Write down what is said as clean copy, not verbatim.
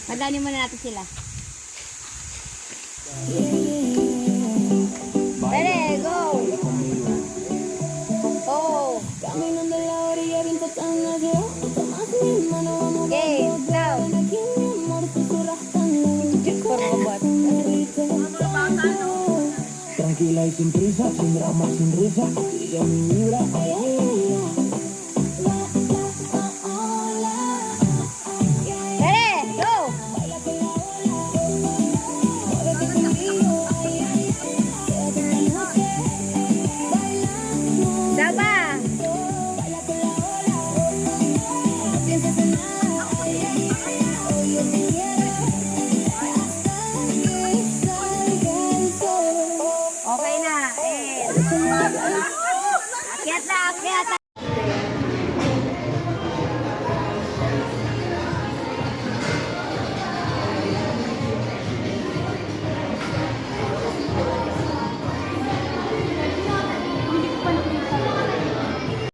Madali muna natin sila. Ready, go! Oh! Okay, now! Tranquila y sin prisa, sin drama, sin risa, sigue mi vibra, ay, ay, ay, ay. Ready, go! Daba! Piensas en nada, ay, ay, ay, hoy es el día.